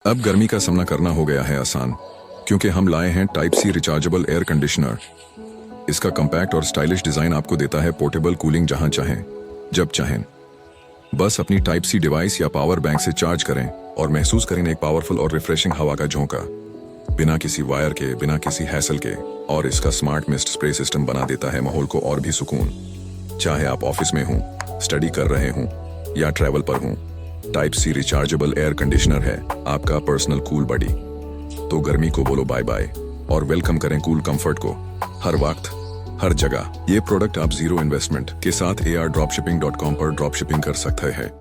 अब गर्मी का सामना करना हो गया है आसान, क्योंकि हम लाए हैं type C rechargeable air conditioner. इसका कम्पैक्ट और स्टाइलिश डिजाइन आपको देता है पोर्टेबल कूलिंग जहां चाहें, जब चाहें। बस अपनी टाइप सी डिवाइस या पावर बैंक से चार्ज करें और महसूस करें एक पावरफुल और रिफ्रेशिंग हवा का झोंका, बिना किसी वायर के, बिना किसी हैसल के। और इसका स्मार्ट मिस्ट स्प्रे सिस्टम बना देता है माहौल को और भी सुकून। चाहे आप ऑफिस में हों, स्टडी कर रहे हों या ट्रैवल पर हों, type C rechargeable air conditioner है आपका पर्सनल कूल बडी। तो गर्मी को बोलो बाय बाय और वेलकम करें कूल कंफर्ट को, हर वक्त, हर जगह। ये प्रोडक्ट आप जीरो इन्वेस्टमेंट के साथ ARDropshipping.com पर ड्रॉप शिपिंग कर सकते हैं।